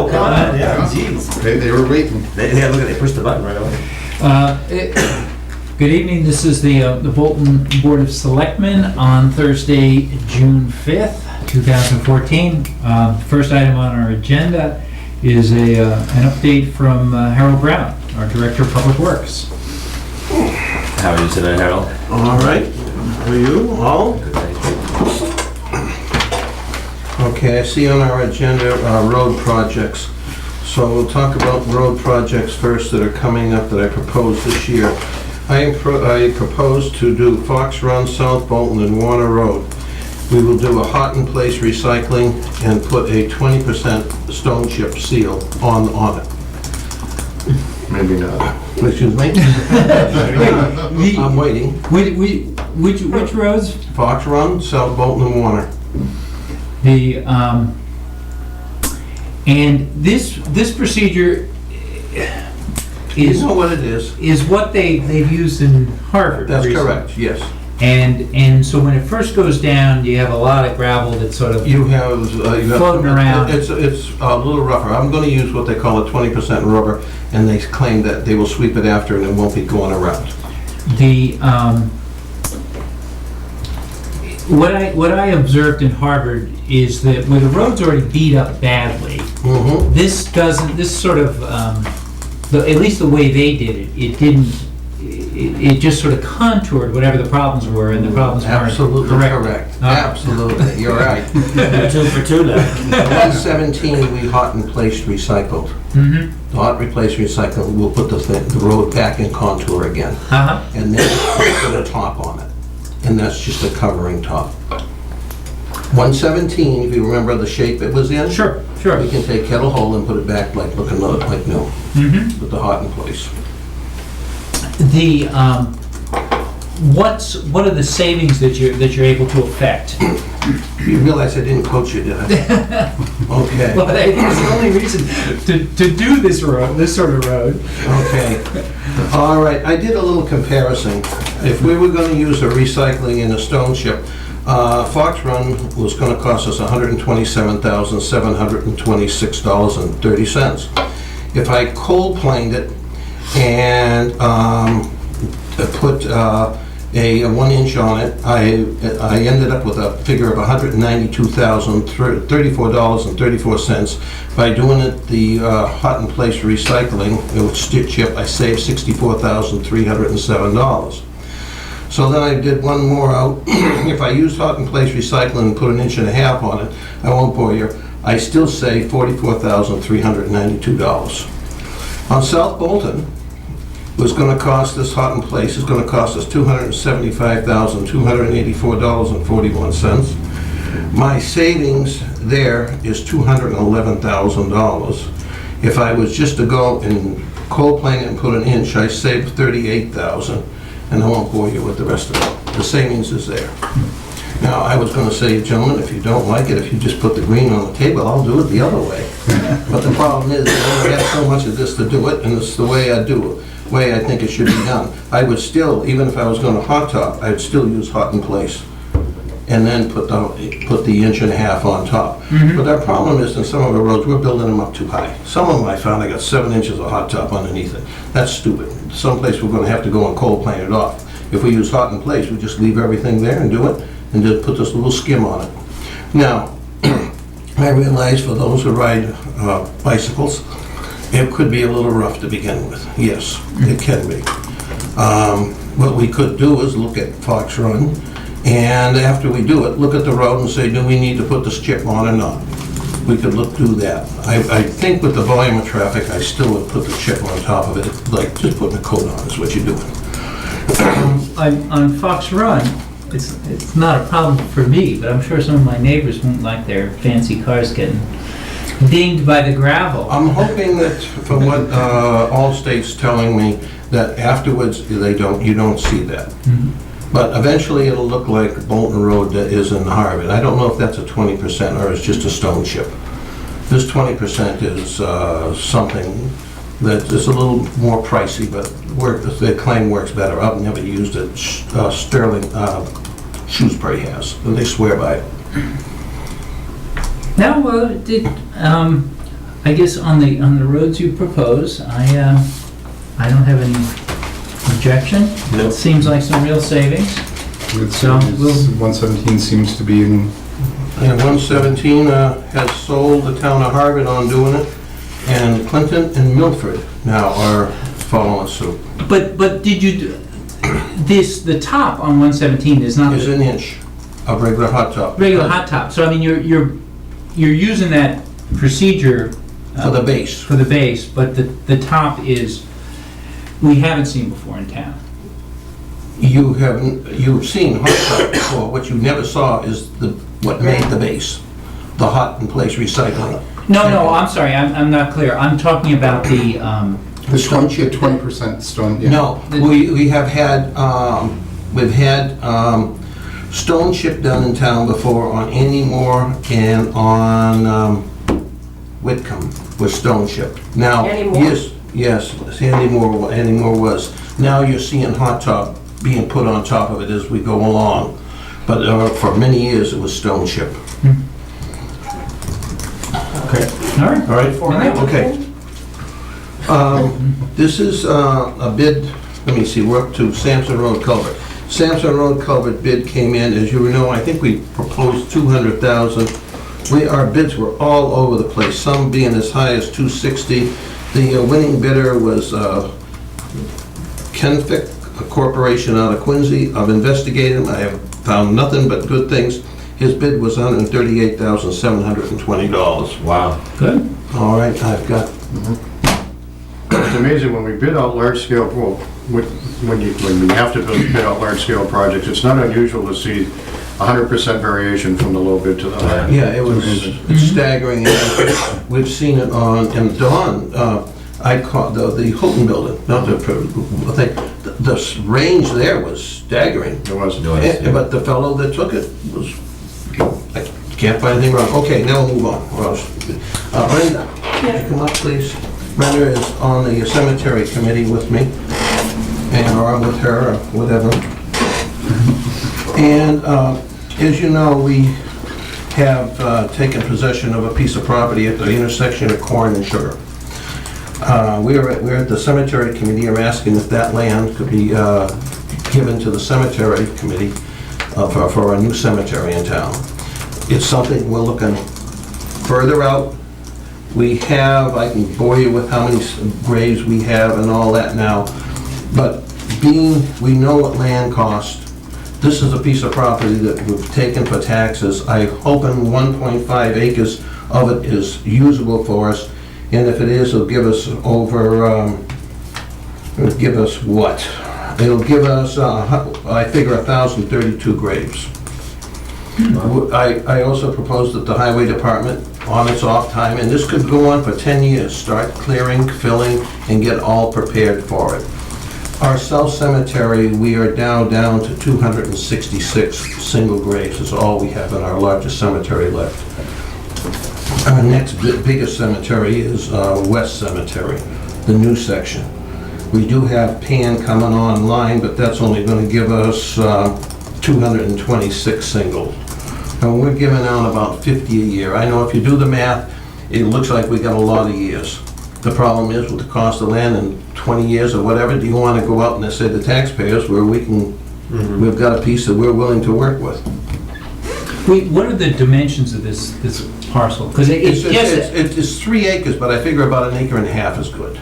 Oh, come on, yeah, jeez. They were waiting. Yeah, look at, they pushed the button right away. Good evening, this is the Bolton Board of Selectmen on Thursday, June 5th, 2014. First item on our agenda is an update from Harold Brown, our Director of Public Works. How are you today, Harold? All right, how are you all? Good, thank you. Okay, I see on our agenda road projects. So we'll talk about road projects first that are coming up that I proposed this year. I propose to do Fox Run, South Bolton, and Warner Road. We will do a hot in place recycling and put a 20% stone chip seal on it. Maybe not. Excuse me? I'm waiting. Which roads? Fox Run, South Bolton, and Warner. And this procedure You is know what it is? what they've used in Harvard. That's recently. correct, yes. And so when it first goes down, you have a lot of gravel that's sort of You have floating around. It's a little rougher. I'm going to use what they call a 20% rubber, and they claim that they will sweep it after and it won't be going around. The what I observed in Harvard is that where the road's already beat up badly, Mm-hmm. this sort of at least the way they did it, it just sort of contoured whatever the problems were, and the problems weren't Absolutely corrected. correct. Okay. Absolutely, you're right. You're 2 for 2 now. 117 we hot and placed recycled. Mm-hmm. The hot replace recycled, we'll put the road back in contour again, Uh-huh. and then put a top on it, and that's just a covering top. 117, if you remember the shape it was in. Sure. We can take kettle hole and put it back like looking like new, Mm-hmm. with the hot in place. The what are the savings that you're able to affect? You realize I didn't coach you, did I? Okay, Well, I think it's the only reason to do this sort of road. okay. All right, I did a little comparison. If we were gonna use a recycling in a stone chip, Fox Run was gonna cost us $127,726.30. If I cold planed it and put a 1 inch on it, I ended up with a figure of $192,034.34. By doing it the hot and place recycling with chip, I saved $64,307. So then I did one more out. If I used hot and place recycling and put 1.5 inches on it, I won't bore you, I still save $44,392. On South Bolton, was going to cost this hot in place is going to cost us $275,284.41. My savings there is $211,000. If I was just to go and cold plane it and put 1 inch, I saved $38,000, and I won't bore you with the rest of it. The savings is there. Now, I was going to say, gentlemen, if you don't like it, if you just put the green on the table, I'll do it the other way. But the problem is, I only have so much of this to do it, and it's the way I do it. Way I think it should be done. I would still, even if I was going to hot top, I'd still use hot in place, and then put the 1.5 inches on top. Mm-hmm. But our problem is, in some of the roads, we're building them up too high. Some of them I found I got 7 inches of hot top underneath it. That's stupid. Someplace we're going to have to go and cold plane it off. If we use hot in place, we just leave everything there and do it, and just put this little skim on it. Now, I realize for those who ride bicycles, it could be a little rough to begin with. Yes, it can be. What we could do is look at Fox Run, and after we do it, look at the road and say, do we need to put this chip on or not? We could do that. I think with the volume of traffic, I still would put the chip on top of it, like just putting a coat on is what you're doing. On Fox Run, it's not a problem for me, but I'm sure some of my neighbors won't like their fancy cars getting dinged by the gravel. I'm hoping that, from what Allstate's telling me, that afterwards you don't see that. Mhm. But eventually it'll look like Bolton Road that is in Harvard. I don't know if that's a 20% or it's just a stone chip. This 20% is something that is a little more pricey, but they claim works better. I've never used it. Sterling Shrewsbury has, and they swear by it. Now, I guess on the roads you propose, I don't have any objection. Nope. It seems like some real savings. So, we'll- 117 seems to be in, And 117 has sold the town of Harvard on doing it, and Clinton and Milford now are following suit. But did you, the top on 117 is not Is the an inch of regular hot top. regular hot top. So I mean, you're using that procedure For the base. for the base, but the top is, we haven't seen before in town. You've seen hot top before, what you never saw is what made the base, the hot in place recycling. No, I'm sorry, I'm not clear. I'm talking about the, the Stone chip. 20% stone, yeah. No, we have had, we've had stone chip done in town before on Andy Moore and on Whitcomb with stone chip. Now, Andy Moore? yes, Andy Moore was. Now you're seeing hot top being put on top of it as we go along. But for many years, it was stone chip. Okay. all right. All right, okay. This is a bid, let me see, we're up to Sampson Road culvert. Sampson Road culvert bid came in, as you know, I think we proposed 200,000. Our bids were all over the place, some being as high as 260. The winning bidder was Kenfick, a corporation out of Quincy. I've investigated him, I have found nothing but good things. His bid was $138,720. Wow. Good. All right, I've got, It's amazing when we bid out large-scale, well, when we have to bid out large-scale projects, it's not unusual to see 100% variation from the low bid to the high. yeah, it's staggering. We've seen it on, and Dawn, I caught the Houghton building, not the thing, the range there was staggering. It was. But the fellow that took it was, I can't find anything wrong. Okay, now we'll move on. Brenda, could you come up, please? Brenda is on the cemetery committee with me, or I'm with her, or whatever. And as you know, we have taken possession of a piece of property at the intersection of Corn and Sugar. We're at the cemetery committee, are asking if that land could be given to the cemetery committee for a new cemetery in town. It's something we're looking further out. We have, I can bore you with how many graves we have and all that now, but we know what land costs. This is a piece of property that we've taken for taxes. I'm hoping 1.5 acres of it is usable for us, and if it is, it'll give us it'll give us what? It'll give us, I figure 1,032 graves. I also proposed that the highway department, on its off time, and this could go on for 10 years, start clearing, filling, and get all prepared for it. Our South Cemetery, we are down to 266 single graves is all we have in our largest cemetery left. Our next biggest cemetery is West Cemetery, the new section. We do have Pan coming online, but that's only going to give us 226 singles. And we're giving out about 50 a year. I know if you do the math, it looks like we got a lot of years. The problem is with the cost of land in 20 years or whatever, do you want to go out and say the taxpayers where we can, we've got a piece that we're willing to work with. Wait, what are the dimensions of this parcel? Because It's 3 acres, but I figure about 1.5 acres is good.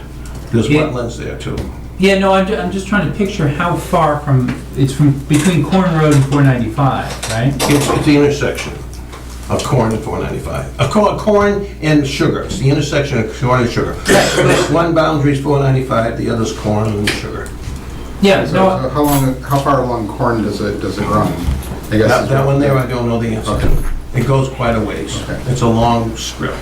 There's Yeah. wetlands there too. yeah, no, I'm just trying to picture how far it's from between Corn Road and 495, right? It's the intersection of Corn and 495. Corn and Sugar. It's the intersection of Corn and Sugar. One boundary is 495, the other's Corn and Sugar. Yeah, So no, how far along Corn does it run? I guess is That what- one there, I don't know the answer to. It goes quite a ways. Okay. It's a long strip.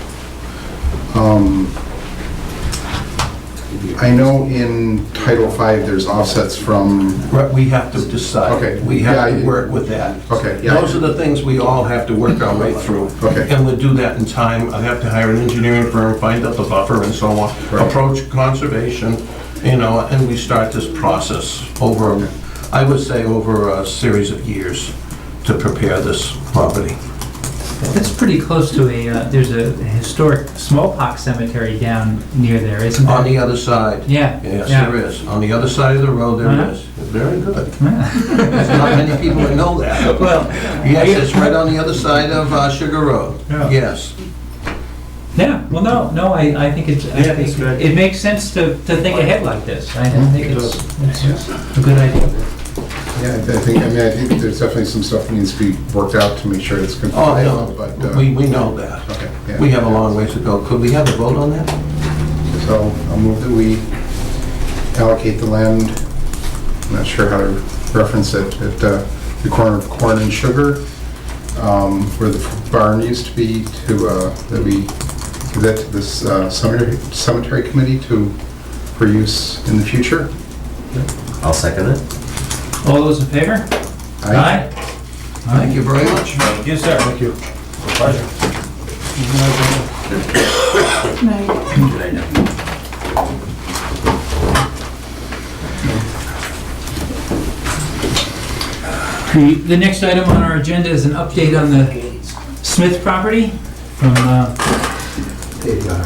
I know in Title V, there's offsets from, But we have to decide. Okay. We have Yeah, to work with that. okay, yeah. Those are the things we all have to work our way through. Okay. And we'll do that in time. I have to hire an engineering firm, find out the buffer and so on, Right. approach conservation, and we start this process over, I would say, over a series of years to prepare this property. That's pretty close to there's a historic smallpox cemetery down near there, isn't there? On the other side. Yeah. Yes, yeah. there is. On the other side of the road, there Uh-huh. is. Very good. There's not many people that know that. Well, Yes, it's right on the other side of Sugar Road. Yeah. Yes. yeah, well, no, I think it's, I Yeah, think it's good. it makes sense to think ahead like this. I think it's a good idea. Yeah, I think there's definitely some that needs to be worked out to make sure it's Oh, compliant, no, but, we know that. okay. yeah. We have a long ways to go. Could we have a vote on that? So I'll move that we allocate the land, I'm not sure how to reference it, at the corner of Corn and Sugar, where the barn used to be, that we give that to this cemetery committee for use in the future. I'll second it. All those in favor? Aye. Thank you very much. Thank you, sir. Thank you. Pleasure. Good night now. The next item on our agenda is an update on the Smith property from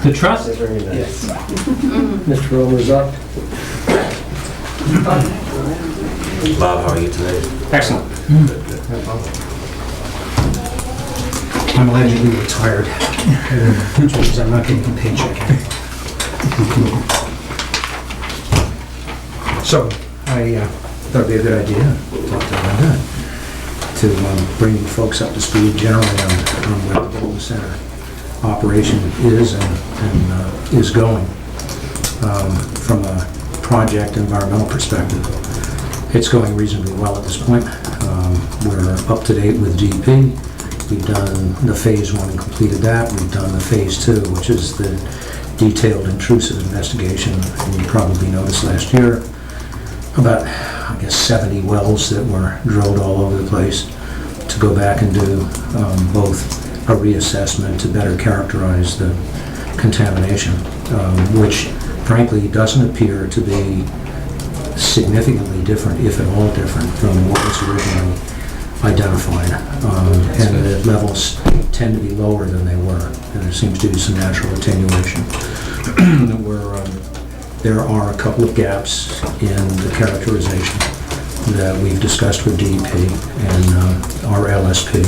the trust. Very nice. Mr. Romer's up. Bob, how are you today? Excellent. Good, good. I'm allegedly retired, which means I'm not getting a paycheck. So, I thought it'd be a good idea, talked to Linda, to bring you folks up to speed generally on where the Bolton Center operation is and is going from a project environmental perspective. It's going reasonably well at this point. We're up to date with DP. We've done the phase 1 and completed that. We've done the phase 2, which is the detailed intrusive investigation. And you probably noticed last year about, I guess, 70 wells that were drilled all over the place to go back and do both a reassessment to better characterize the contamination, which frankly doesn't appear to be significantly different, if at all different, from what was originally identified. And the levels tend to be lower than they were, and there seems to be some natural attenuation. There are a couple of gaps in the characterization that we've discussed with DEP and our LSP,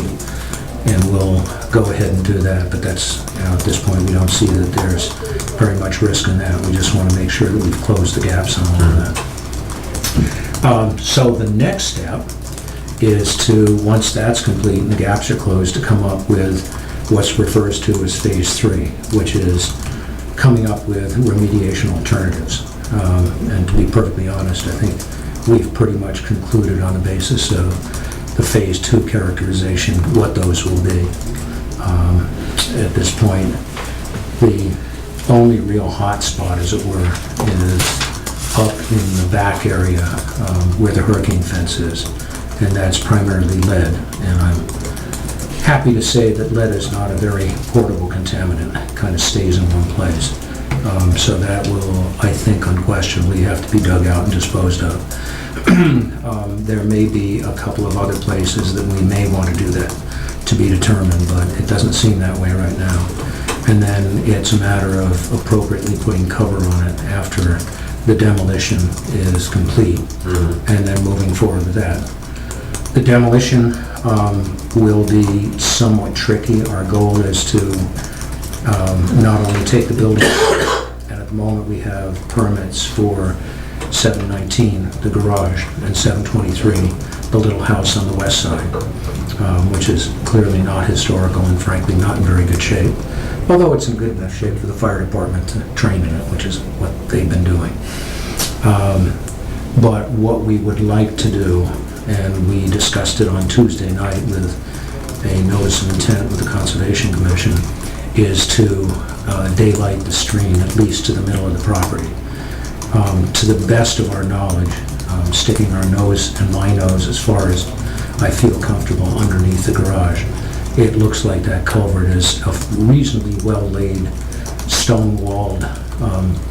and we'll go ahead and do that, but that's, at this point, we don't see that there's very much risk in that. We just want to make sure that we've closed the gaps on all of that. So the next step is to, once that's complete and the gaps are closed, to come up with what's referred to as phase 3, which is coming up with remediation alternatives. And to be perfectly honest, I think we've pretty much concluded on the basis of the phase 2 characterization what those will be. At this point, the only real hot spot, as it were, is up in the back area where the hurricane fence is, and that's primarily lead. And I'm happy to say that lead is not a very portable contaminant. It kind of stays in one place. So that will, I think, unquestionably have to be dug out and disposed of. There may be a couple of other places that we may want to do that, to be determined, but it doesn't seem that way right now. And then it's a matter of appropriately putting cover on it after the demolition is complete, and then moving forward with that. The demolition will be somewhat tricky. Our goal is to not only take the building, and at the moment we have permits for 719, the garage, and 723, the little house on the west side, which is clearly not historical and frankly not in very good shape, although it's in good enough shape for the fire department to train in it, which is what they've been doing. But what we would like to do, and we discussed it on Tuesday night with a notice of intent with the Conservation Commission, is to daylight the stream at least to the middle of the property. To the best of our knowledge, sticking our nose and my nose as far as I feel comfortable underneath the garage, it looks like that culvert is a reasonably well-laid, stone-walled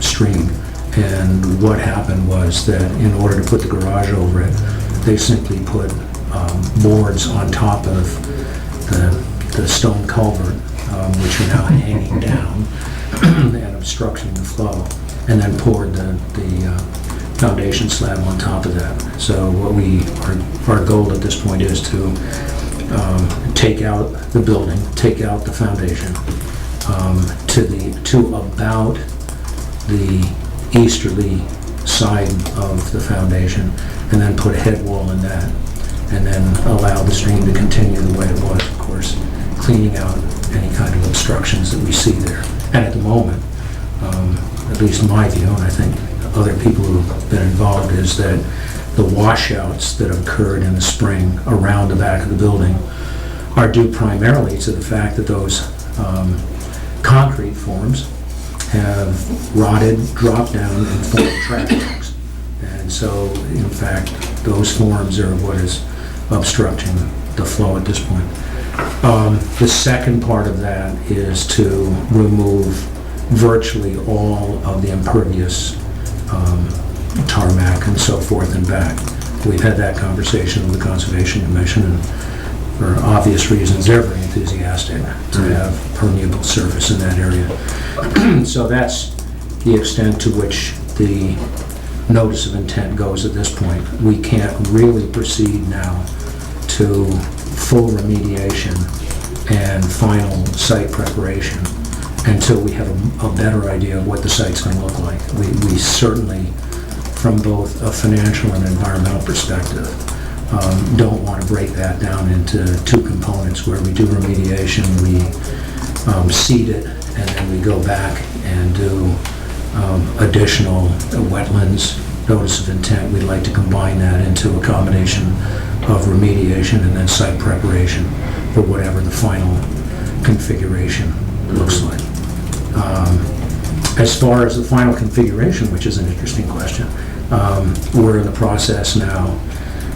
stream. And what happened was that in order to put the garage over it, they simply put boards on top of the the stone culvert, which are now hanging down and obstructing the flow, and then poured the foundation slab on top of that. So our goal at this point is to take out the building, take out the foundation to about the easterly side of the foundation, and then put a head wall in that, and then allow the stream to continue the way it was, of course, cleaning out any kind of obstructions that we see there. And at the moment, at least in my view, and I think other people who've been involved, is that the washouts that have occurred in the spring around the back of the building are due primarily to the fact that those concrete forms have rotted, dropped down, and formed track marks. And so, in fact, those forms are what is obstructing the flow at this point. The second part of that is to remove virtually all of the impervious tarmac and so forth and back. We've had that conversation with the Conservation Commission, and for obvious reasons, they're very enthusiastic to have permeable surface in that area. So that's the extent to which the notice of intent goes at this point. We can't really proceed now to full remediation and final site preparation until we have a better idea of what the site's going to look like. We certainly, from both a financial and environmental perspective, don't want to break that down into two components where we do remediation, we seed it, and then we go back and do additional wetlands notice of intent. We'd like to combine that into a combination of remediation and then site preparation for whatever the final configuration looks like. As far as the final configuration, which is an interesting question, we're in the process now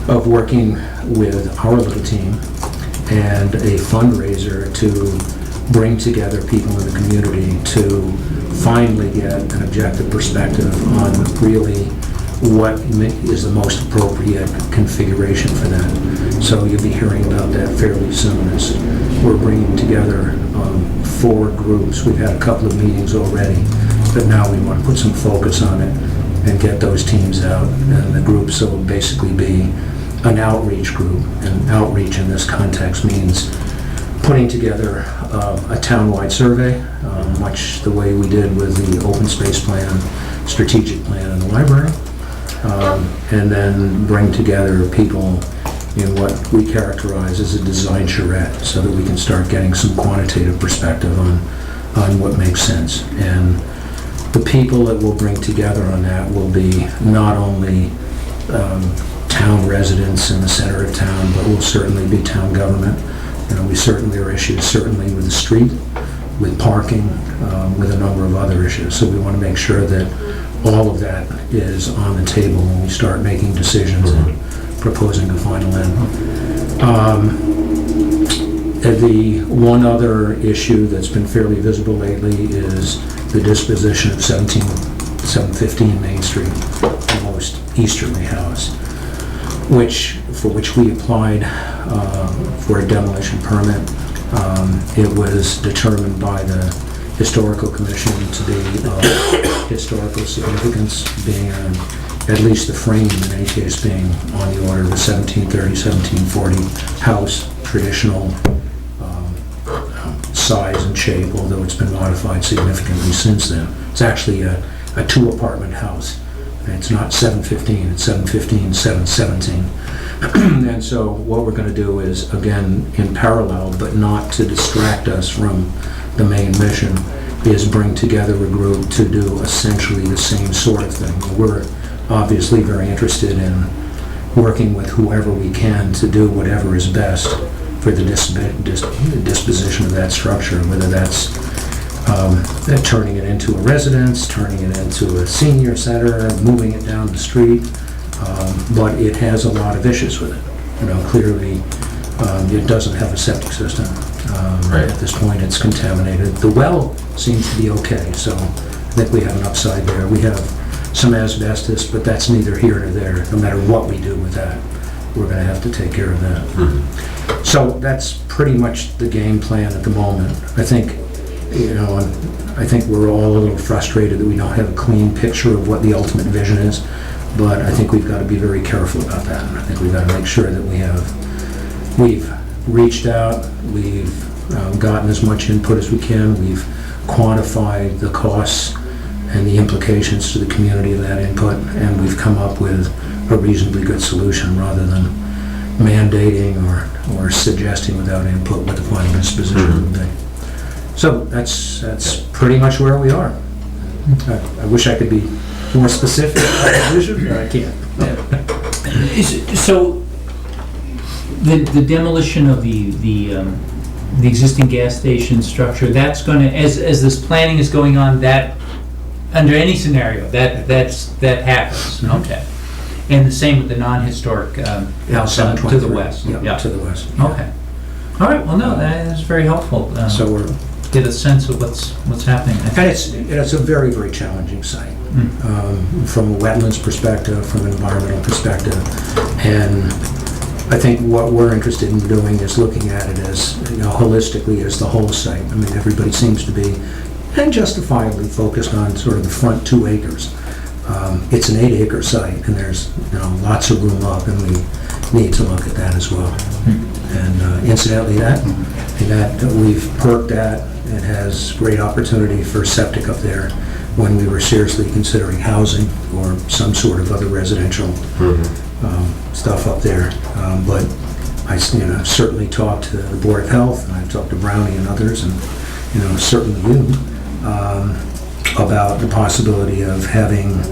of working with our little team and a fundraiser to bring together people in the community to finally get an objective perspective on really what is the most appropriate configuration for that. So you'll be hearing about that fairly soon, as we're bringing together 4 groups. We've had a couple of meetings already, but now we want to put some focus on it and get those teams out. And the groups will basically be an outreach group, and outreach in this context means putting together a townwide survey, much the way we did with the open space plan, strategic plan in the library, and then bring together people in what we characterize as a design charrette, so that we can start getting some quantitative perspective on what makes sense. And the people that we'll bring together on that will be not only town residents in the center of town, but will certainly be town government. You know, we certainly are issues, certainly with the street, with parking, with a number of other issues. So we want to make sure that all of that is on the table when we start making decisions and proposing a final end. The one other issue that's been fairly visible lately is the disposition of 715 Main Street, the most easterly house, for which we applied for a demolition permit. It was determined by the Historical Commission to be of historical significance, being at least the frame in any case being on the order of a 1730, 1740 house, traditional size and shape, although it's been modified significantly since then. It's actually a 2-apartment house. It's not 715, it's 715, 717. And so what we're going to do is, again, in parallel, but not to distract us from the main mission, is bring together a group to do essentially the same sort of thing. We're obviously very interested in working with whoever we can to do whatever is best for the disposition of that structure, whether that's turning it into a residence, turning it into a senior center, moving it down the street, but it has a lot of issues with it. You know, clearly, it doesn't have a septic system. Right. At this point, it's contaminated. The well seems to be okay, so I think we have an upside there. We have some asbestos, but that's neither here nor there. No matter what we do with that, we're going to have to take care of that. So that's pretty much the game plan at the moment. I think, and I think we're all a little frustrated that we don't have a clean picture of what the ultimate vision is, but I think we've got to be very careful about that. And I think we've got to make sure that we've reached out, we've gotten as much input as we can, we've quantified the costs and the implications to the community of that input, and we've come up with a reasonably good solution rather than mandating or suggesting without input what the final disposition would be. So that's pretty much where we are. I wish I could be more specific about the vision, but I can't. So, the demolition of the existing gas station structure, that's gonna, as this planning is going on, that, under any scenario, that happens, okay? And the same with the non-historic house to the 723. west? Yeah, to the west. Okay. All right, well, no, that is very helpful. So we're, Get a sense of what's happening. and it's a very, very challenging site. From a wetlands perspective, from an environmental perspective. And I think what we're interested in doing is looking at it as, holistically as the whole site. I mean, everybody seems to be, and justifiably, focused on sort of the front 2 acres. It's an 8-acre site, and there's lots of room up, and we need to look at that as well. And incidentally, that we've perked that. It has great opportunity for septic up there when we were seriously considering housing or some sort of other residential stuff up there. But I've certainly talked to the Board of Health, and I've talked to Brownie and others, and certainly you, about the possibility of having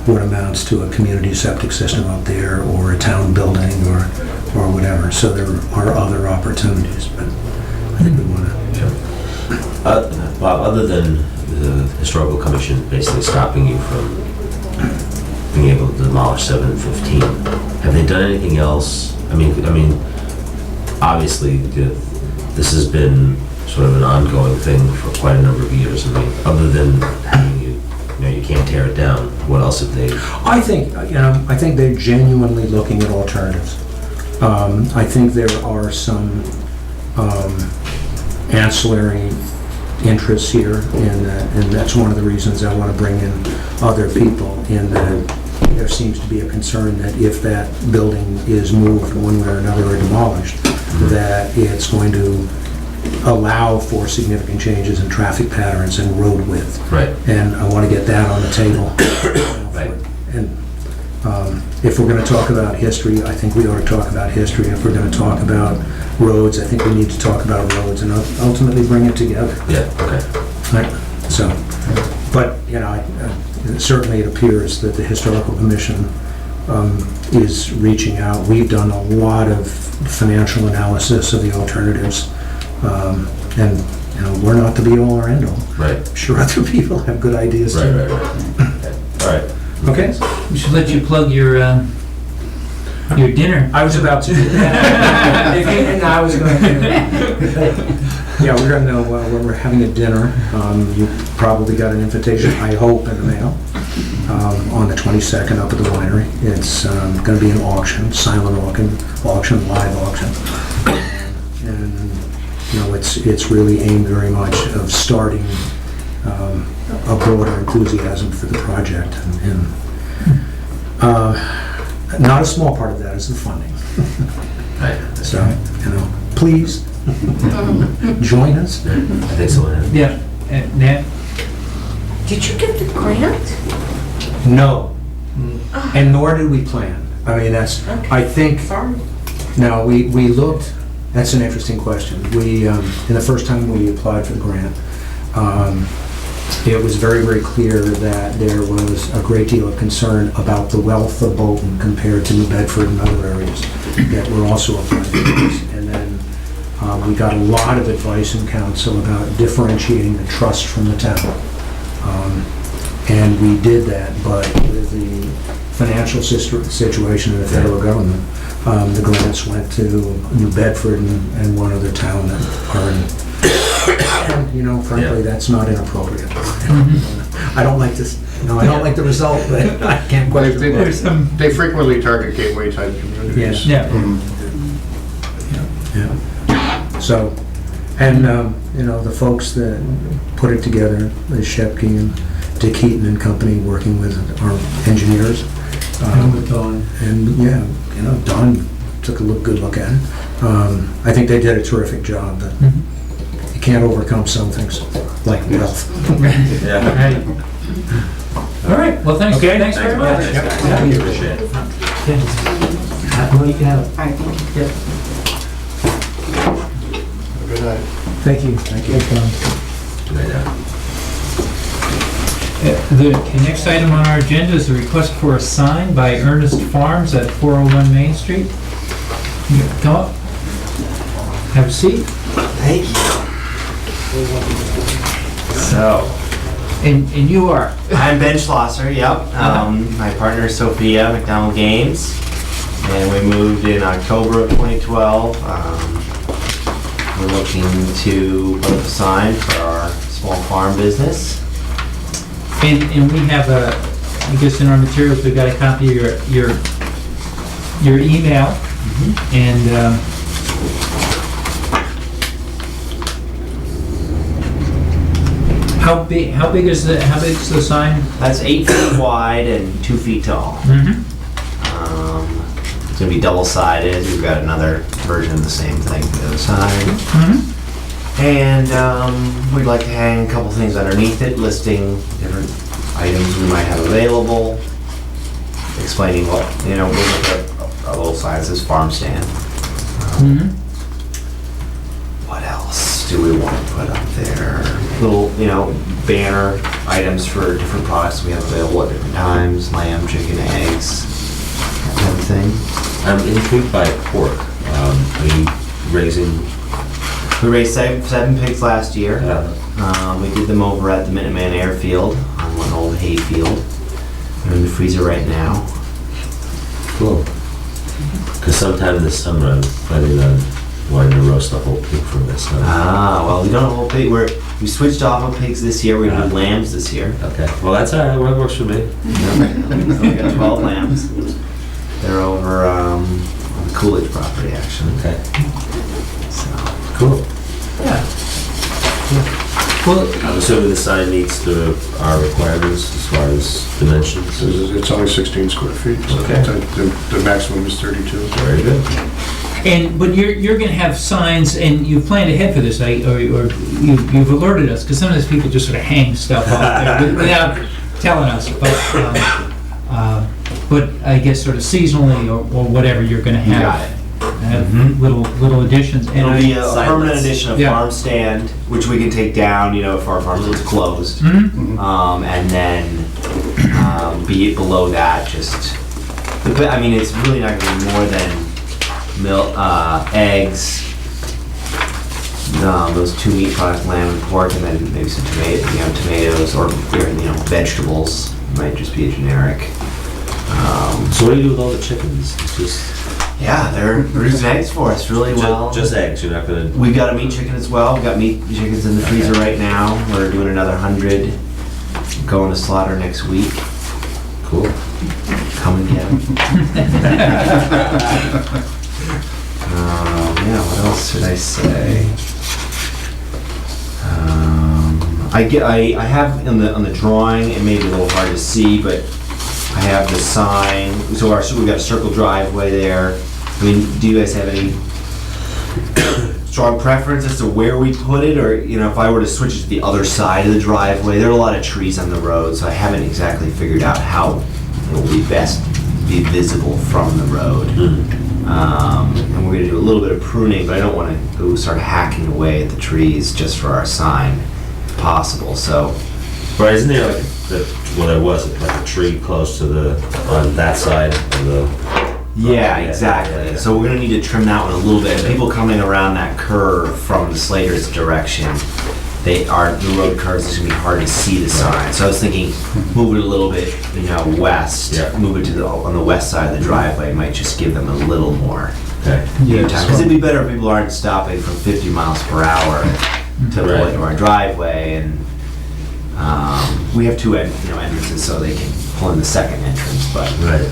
what amounts to a community septic system up there, or a town building, or whatever. So there are other opportunities, but I think we want to. Bob, other than the Historical Commission basically stopping you from being able to demolish 7 and 15, have they done anything else? I mean, obviously, this has been sort of an ongoing thing for quite a number of years. I mean, other than having you can't tear it down, what else have they? I think they're genuinely looking at alternatives. I think there are some ancillary interests here, and that's one of the reasons I want to bring in other people. In that there seems to be a concern that if that building is moved one way or another or demolished, that it's going to allow for significant changes in traffic patterns and road width. Right. And I want to get that on the table. Right. And if we're going to talk about history, I think we ought to talk about history. If we're going to talk about roads, I think we need to talk about roads and ultimately bring it together. Yeah, okay. Right? So, but, certainly it appears that the Historical Commission is reaching out. We've done a lot of financial analysis of the alternatives, and we're not the be-all or end-all. Right. I'm sure other people have good ideas too. Right. Okay. All right. Okay. We should let you plug your dinner. I was about to do that. And I was going to. Yeah, we're going to know when we're having a dinner. You probably got an invitation, I hope, in the mail, on the 22nd up at the winery. It's going to be an auction, silent auction, live auction. And, it's really aimed very much of starting a broader enthusiasm for the project. And not a small part of that is the funding. Right. So, please join us. I think so. Yeah. Nat? Did you get the grant? No, and nor did we plan. I mean, I think, Sorry. no, we looked, that's an interesting question. We, in the first time we applied for the grant, it was very, very clear that there was a great deal of concern about the wealth of Bolton compared to New Bedford and other areas that were also applying for this. And then we got a lot of advice and counsel about differentiating the trust from the town. And we did that, but with the financial situation in the federal government, the grants went to New Bedford and one other town that are in. And, frankly, that's not inappropriate. I don't like this, I don't like the result, but I can't question it. They frequently target gateway type communities. Yeah. Yeah. So, and, the folks that put it together, the Shepke and Dick Heaton and company, working with our engineers. And with Dawn. And, yeah, Don took a good look at it. I think they did a terrific job, but you can't overcome some things, like wealth. Yeah. Right. All right, well, thanks, Okay. thanks very much. Thanks, guys. Yeah. Appreciate it. Well, you can have it. All right, thank you. Good night. Thank you. Thank you. Right now. The next item on our agenda is a request for a sign by Ernest Farms at 401 Main Street. You Come up, have a seat, Thank you. So, and you are. I'm Ben Schlosser, yep. My partner is Sophia, McDonald Games. And we moved in October of 2012. We're looking to put up a sign for our small farm business. And we have I guess in our materials, we've got a copy of your email, and how big is the sign? That's 8 feet wide and 2 feet tall. It's gonna be double-sided. We've got another version of the same thing for the other side. And we'd like to hang a couple things underneath it, listing different items we might have available, explaining what, we'll look at a little sign that says farm stand. What else do we want to put up there? Little, banner items for different products we have available at different times, lamb, chicken, eggs, that kind of thing. I'm intrigued by pork. Are you raising? We raised seven pigs last year. We did them over at the Minuteman Airfield on one old hay field. They're in the freezer right now. Cool. Because sometime this summer I'm planning on wanting to roast the whole pig for this. Well, we don't have a whole pig. We switched off of pigs this year. We're gonna do lambs this year. Okay. Well, that's all right. That works for me. We got 12 lambs. They're over on the Coolidge property, actually. Okay. So, Cool. Yeah. Well, I'm assuming the sign meets our requirements as far as dimensions. It's only 16 square feet, so Okay. the maximum is 32. Very good. but you're going to have signs, and you've planned ahead for this, or you've alerted us, because sometimes people just sort of hang stuff out there without telling us. But I guess sort of seasonally or whatever, you're going to you got have. it. Have little additions. It'll be a Signless. permanent addition of Yeah. farm stand, which we can take down, if our farm is closed. And then be it below that, just, I mean, it's really not gonna be more than milk, eggs, those two meat products, lamb and pork, and then maybe some tomatoes or, vegetables. Might just be a generic. So what do you do with all the chickens? It's just Yeah, they're producing eggs for us really well. just eggs. You're not gonna. We've got a meat chicken as well. We've got meat chickens in the freezer right now. We're doing another 100. Going to slaughter next week. Cool. Come and get them. Yeah, what else should I say? I have on the drawing, it may be a little hard to see, but I have the sign. So we've got a circle driveway there. I mean, do you guys have any strong preference as to where we put it, or if I were to switch it to the other side of the driveway? There are a lot of trees on the road, so I haven't exactly figured out how it will be best be visible from the road. And we're gonna do a little bit of pruning, but I don't want to go start hacking away at the trees just for our sign, if possible. So, Right, isn't there there was like a tree close to on that side of the. yeah, exactly. So we're gonna need to trim that one a little bit. And people coming around that curve from the Slater's direction, the road curves, it's gonna be hard to see the sign. So I was thinking, move it a little bit, west. Yeah. Move it to on the west side of the driveway. Might just give them a little more Okay. Yes. because it'd be better if people aren't stopping from 50 miles per hour to pull Right. into our driveway. And we have two entrances, so they can pull in the second entrance. But Right.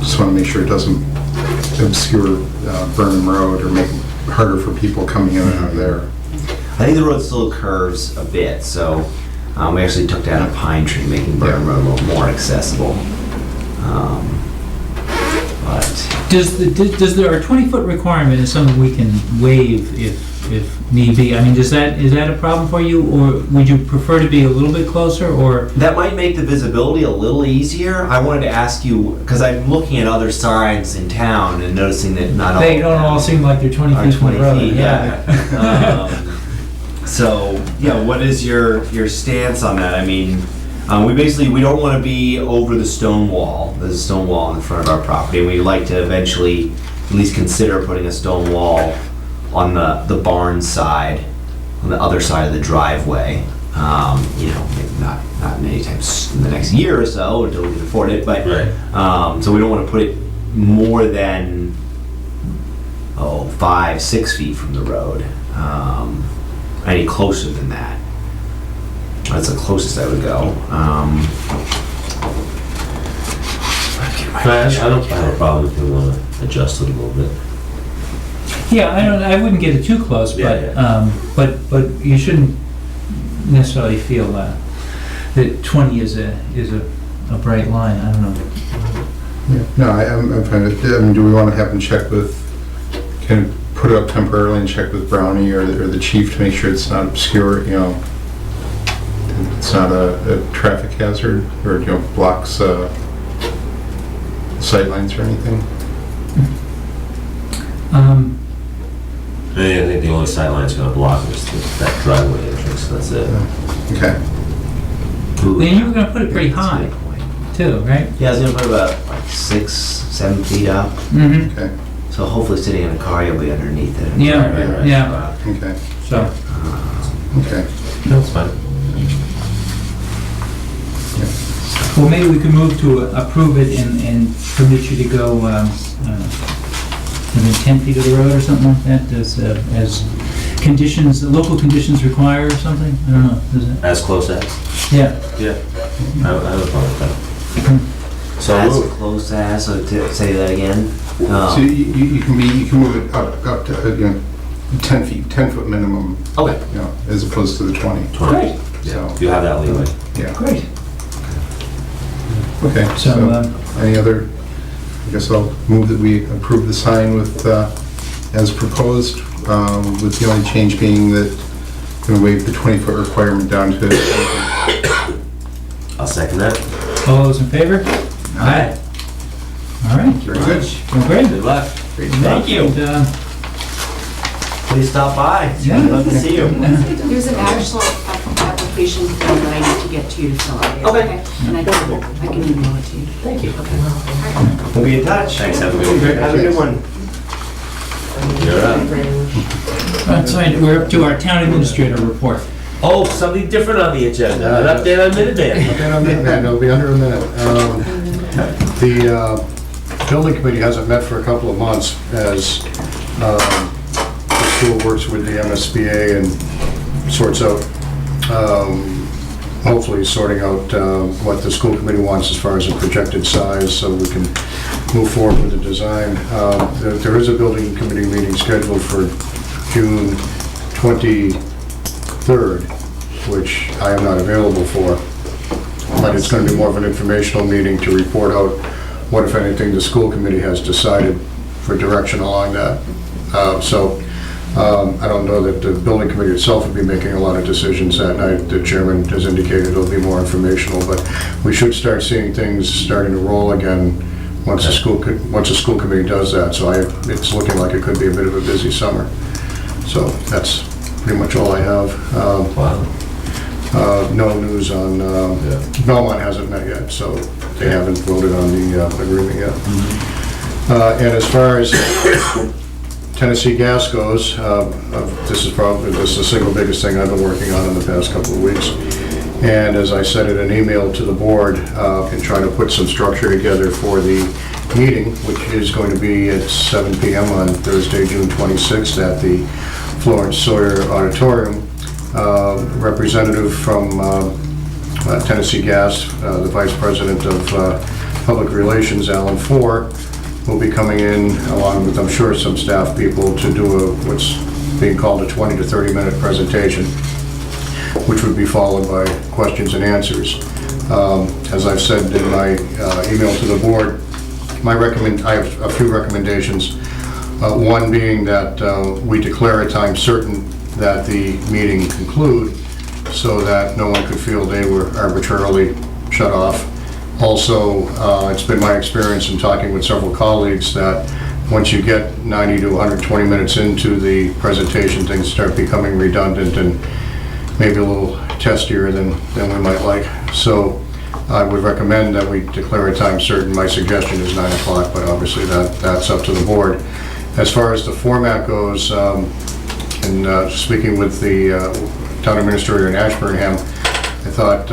Just want to make sure it doesn't obscure Burnham Road or make it harder for people coming in and out of there. I think the road still curves a bit, so we actually took down a pine tree, making Burnham Road a little more accessible. But Does our 20-foot requirement is something we can waive if need be? I mean, is that a problem for you, or would you prefer to be a little bit closer, or? that might make the visibility a little easier. I wanted to ask you, because I'm looking at other signs in town and noticing that not all They of don't them all seem like they're 20 are feet from 20 the road. feet, yeah. So, yeah, what is your stance on that? I mean, we don't want to be over the stone wall. There's a stone wall in front of our property, and we'd like to eventually at least consider putting a stone wall on the barn side, on the other side of the driveway. Maybe not many times in the next year or so until we can afford it, but Right. so we don't want to put it more than 5-6 feet from the road. Any closer than that. That's the closest I would go. I don't have a problem if you want to adjust it a little bit. Yeah, I wouldn't get it too close, Yeah, but you shouldn't necessarily feel that 20 is a bright line. I don't know. Yeah. No, I'm fine with it. I mean, do we want to have them check with, can put it up temporarily and check with Brownie or the chief to make sure it's not obscure, it's not a traffic hazard or, blocks sight lines or anything? I think the only sight line's going to block is that driveway entrance, that's it. Okay. And you were gonna put it pretty That's a high, good point. too, right? Yeah, I was gonna put about 6-7 feet up. Mm-hmm. Okay. So hopefully sitting in a car, you'll be underneath it. Yeah, Right. yeah. Okay. So, Okay. That's fine. well, maybe we could move to approve it and permit you to go, within 10 feet of the road or something like that, as conditions, local conditions require or something? I don't know, is it? As close as? Yeah. Yeah. I have a problem with that. So As moved. close as, so to say that again. So you can move it up to, 10 feet, 10-foot minimum, Okay. as opposed to the 20. 20. Great, So, You have that leeway. yeah. great. Okay, So, so any other, I guess I'll move that we approve the sign with, as proposed, with the only change being that we waive the 20-foot requirement down to, I'll second that. All those in favor? Aye. All right. very good. Well, great. Good luck. Thank you. And, Please stop by. Yeah. I'd love to see you. There's an actual application form that I need to get to you to fill out. Okay. And I can email it to you. Thank you. Okay. We'll be in touch. Thanks, have a good one. Have a good one. You're up. That's right, we're up to our town administrator report. Oh, something different on the agenda. An update on Minuteman. Okay, on that, man, it'll be under a minute. The building committee hasn't met for a couple of months as the school works with the MSBA and sorts out, hopefully sorting out what the school committee wants as far as a projected size, so we can move forward with the design. There is a building committee meeting scheduled for June 23rd, which I am not available for. But it's going to be more of an informational meeting to report out what, if anything, the school committee has decided for direction along that. I don't know that the building committee itself will be making a lot of decisions that night. The chairman has indicated it'll be more informational, but we should start seeing things starting to roll again once the school committee does that. So it's looking like it could be a bit of a busy summer. So that's pretty much all I have. Wow. No news on, Belmont hasn't met yet, so they haven't voted on the agreement yet. And as far as Tennessee Gas goes, this is the single biggest thing I've been working on in the past couple of weeks. And as I said in an email to the board, and trying to put some structure together for the meeting, which is going to be at 7 p.m. on Thursday, June 26th at the Florence Sawyer Auditorium. Representative from Tennessee Gas, the Vice President of Public Relations, Alan Four, will be coming in, along with, I'm sure, some staff people, to do what's being called a 20 to 30-minute presentation, which would be followed by questions and answers. As I've said in my email to the board, I have a few recommendations. One being that we declare a time certain that the meeting conclude, so that no one could feel they were arbitrarily shut off. Also, it's been my experience in talking with several colleagues that once you get 90 to 120 minutes into the presentation, things start becoming redundant and maybe a little testier than we might like. So I would recommend that we declare a time certain. My suggestion is 9 o'clock, but obviously that's up to the board. As far as the format goes, and speaking with the town administrator in Ashburnham, I thought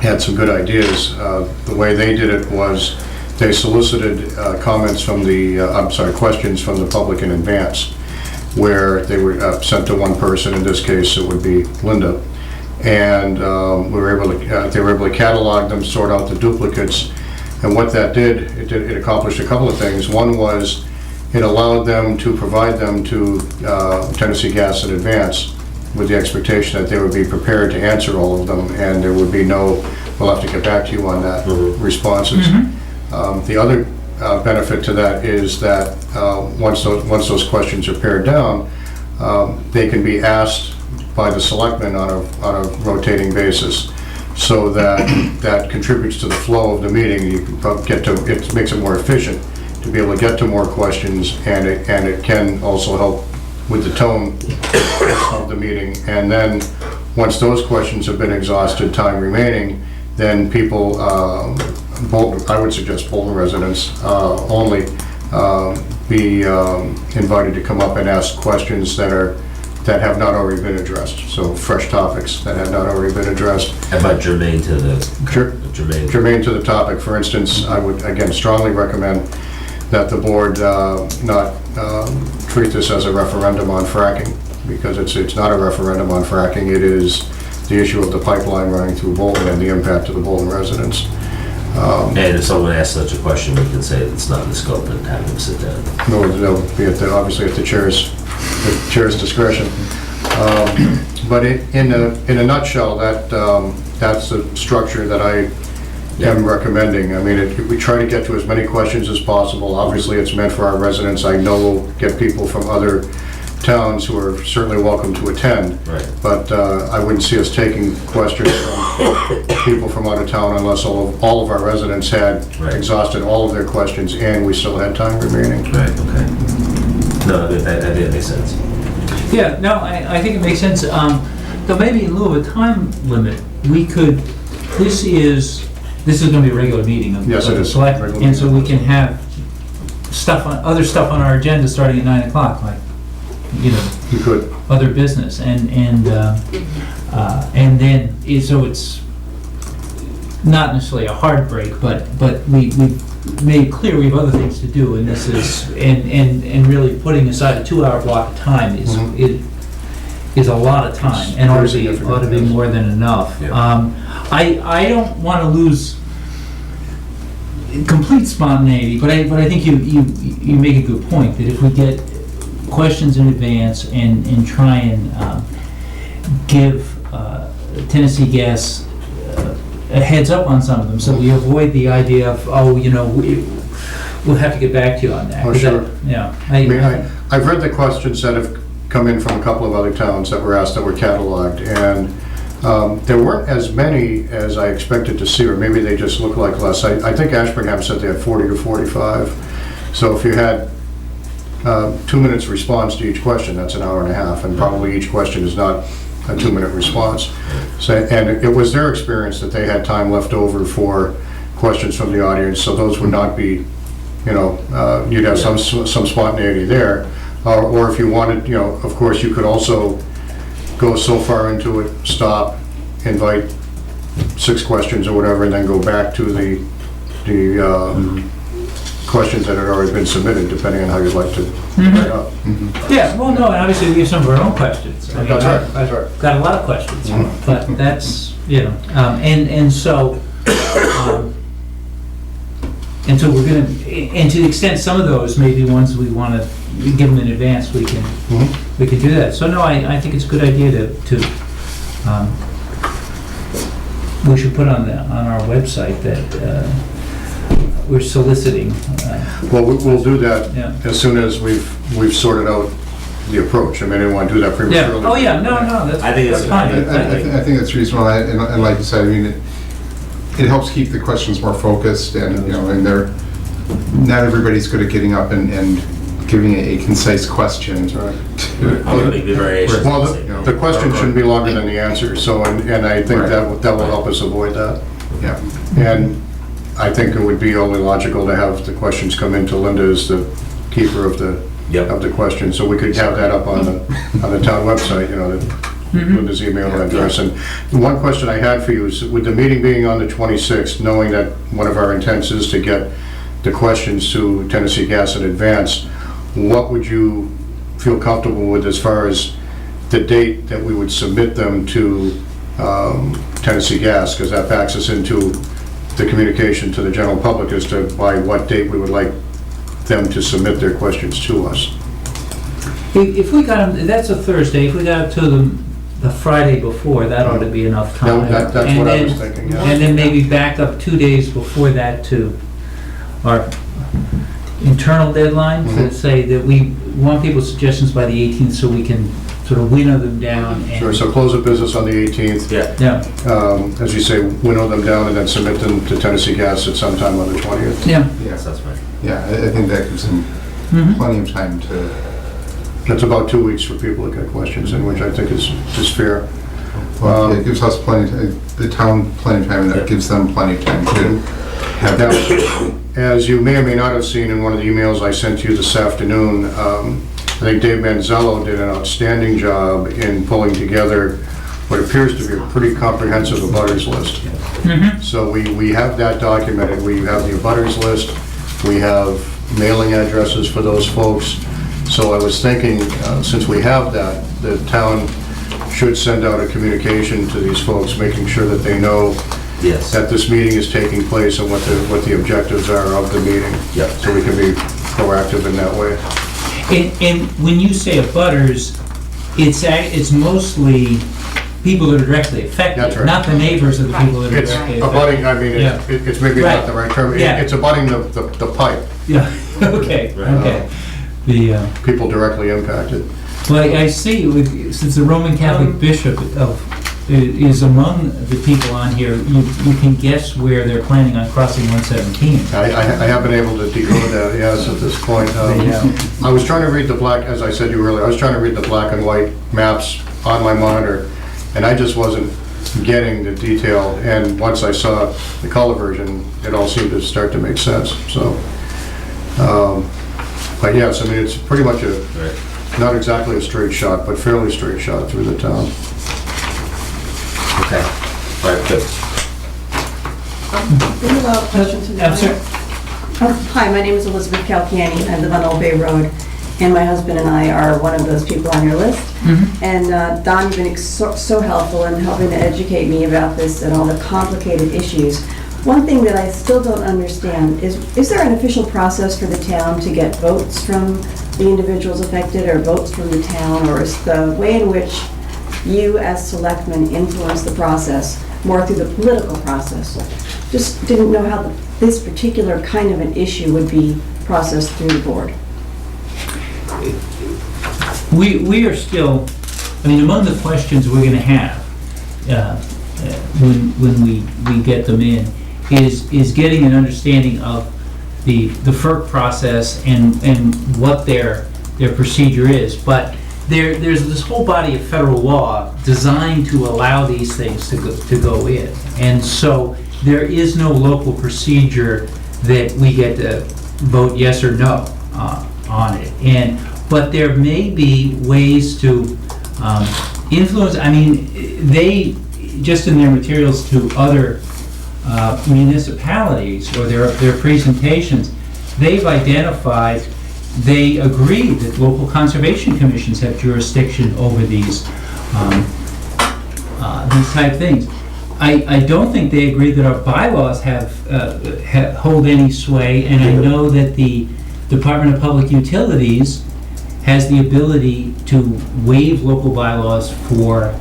had some good ideas. The way they did it was they solicited questions from the public in advance, where they were sent to one person. In this case, it would be Linda, and they were able to catalog them, sort out the duplicates, and what that did, it accomplished a couple of things. One was it allowed them to provide them to Tennessee Gas in advance, with the expectation that they would be prepared to answer all of them, and there would be no, we'll have to get back to you on that, responses. The other benefit to that is that once those questions are pared down, they can be asked by the selectmen on a rotating basis, so that contributes to the flow of the meeting. You can get to, it makes it more efficient to be able to get to more questions, and it can also help with the tone of the meeting. And then, once those questions have been exhausted, time remaining, then people, I would suggest Bolton residents only, be invited to come up and ask questions that have not already been addressed. So fresh topics that have not already been addressed. About germane to the... Germane to the topic. For instance, I would, again, strongly recommend that the board not treat this as a referendum on fracking, because it's not a referendum on fracking. It is the issue of the pipeline running through Bolton and the impact to the Bolton residents. And if someone asks such a question, we can say it's not in the scope and have them sit down. No, they'll be obviously at the chair's discretion. But in a nutshell, that's the structure that I am recommending. I mean, we try to get to as many questions as possible. Obviously, it's meant for our residents. I know we'll get people from other towns who are certainly welcome to attend. Right. But I wouldn't see us taking questions from people from out of town unless all of our residents had exhausted all of their questions and we still had time remaining. Right, okay. No, I think it makes sense. Yeah, no, I think it makes sense. Though maybe in lieu of a time limit, we could, this is going to be a regular meeting of Yes, it the is. Selectmen, Regular and so we meeting. can have other stuff on our agenda starting at 9 o'clock, like, you know, You could. other business, and then, so it's not necessarily a hard break, but we made clear we have other things to do, and this is, and really putting aside a 2-hour block of time is a lot of time, and ought to be more than enough. Yeah. I don't want to lose complete spontaneity, but I think you make a good point, that if we get questions in advance and try and give Tennessee Gas a heads up on some of them, so we avoid the idea of, we'll have to get back to you on that. Oh, sure. Yeah. I mean, I've read the questions that have come in from a couple of other towns that were asked, that were cataloged, and there weren't as many as I expected to see, or maybe they just look like less. I think Ashburnham said they had 40 to 45. So if you had 2 minutes response to each question, that's an hour and a half, and probably each question is not a 2-minute response. So, and it was their experience that they had time left over for questions from the audience, so those would not be, you'd have some spontaneity there. Or if you wanted, of course, you could also go so far into it, stop, invite 6 questions or whatever, and then go back to the questions that had already been submitted, depending on how you'd like to write up. Yeah, well, no, and obviously we have some of our own questions. I mean, That's right. I've got a lot of questions, but that's, and so, And so we're gonna, and to the extent some of those may be ones we wanna give them in advance, we can do that. So no, I think it's a good idea we should put on our website that we're soliciting. Well, we'll do that Yeah. as soon as we've sorted out the approach. I mean, I didn't want to do that Yeah, prematurely. oh yeah, no, that's I think it's that's a fine. good idea. I think that's reasonable, and like you said, I mean, it helps keep the questions more focused, and, you know, and not everybody's good at getting up and giving a concise question. Right. I'm gonna make the variations. Well, the same. the question shouldn't be longer than the answer, so, and I think Right. that will help us avoid that. Yeah. And I think it would be only logical to have the questions come into Linda as the keeper of the Yep. question, so we could have that up on the town website, you know, Linda's email address. And one question I had for you is, with the meeting being on the 26th, knowing that one of our intents is to get the questions to Tennessee Gas in advance, what would you feel comfortable with as far as the date that we would submit them to Tennessee Gas? Because that backs us into the communication to the general public as to by what date we would like them to submit their questions to us. If we got them, that's a Thursday, if we got it to them the Friday before, that ought to be enough time. That's And what I then- was thinking, yeah. And then maybe back up 2 days before that to our internal deadline, to say that we want people's suggestions by the 18th so we can sort of winnow them down. And- Sure, so close of business on the 18th. Yeah. Yeah, As you say, winnow them down and then submit them to Tennessee Gas at some time on the 20th. yeah. Yeah, That's fine. yeah, I think that gives them Mhm. plenty of time to, That's about 2 weeks for people to get questions in, which I think is fair. well, it gives us plenty, the town plenty of time, and that gives them plenty of time to have Now, that. as you may or may not have seen in one of the emails I sent you this afternoon, I think Dave Manzello did an outstanding job in pulling together what appears to be a pretty comprehensive abutters list. So we have that documented. We have the abutters list. We have mailing addresses for those folks. So I was thinking, since we have that, the town should send out a communication to these folks, making sure that they know Yes. that this meeting is taking place and what the objectives are of the meeting. Yep. So we can be proactive in that way. And when you say abutters, it's mostly people that are directly affected. That's right. Not the neighbors of the people that are It's directly affected. abutting, I mean, Yeah. it's maybe not Right. the right term. Yeah. It's abutting the pipe, Yeah, okay, Right. okay. The, people directly impacted. well, I see, since the Roman Catholic bishop is among the people on here, you can guess where they're planning on crossing 117. I have been able to decode that, yes, at this point. I was trying to read the black, as I said to you earlier, I was trying to read the black and white maps on my monitor, and I just wasn't getting the detail. And once I saw the color version, it all seemed to start to make sense, so. But yes, I mean, it's pretty much Right. not exactly a straight shot, but fairly straight shot through the town. Okay. All right, good. Do you allow a question to I'm sorry. Hi, my name is Elizabeth Calciani. I live on Old Bay Road, and my husband and I are one of those people on your list. And Don, you've been so helpful in helping to educate me about this and all the complicated issues. One thing that I still don't understand is there an official process for the town to get votes from the individuals affected, or votes from the town, or is the way in which you as selectmen influence the process more through the political process? Just didn't know how this particular kind of an issue would be processed through the board. We are still, I mean, among the questions we're gonna have when we get them in is getting an understanding of the FERC process and what their procedure is. But there's this whole body of federal law designed to allow these things to go in. And so there is no local procedure that we get to vote yes or no on it. But there may be ways to influence. I mean, they, just in their materials to other municipalities or their presentations, they've identified, they agree that local conservation commissions have jurisdiction over these type things. I don't think they agree that our bylaws hold any sway, and I know that the Department of Public Utilities has the ability to waive local bylaws for,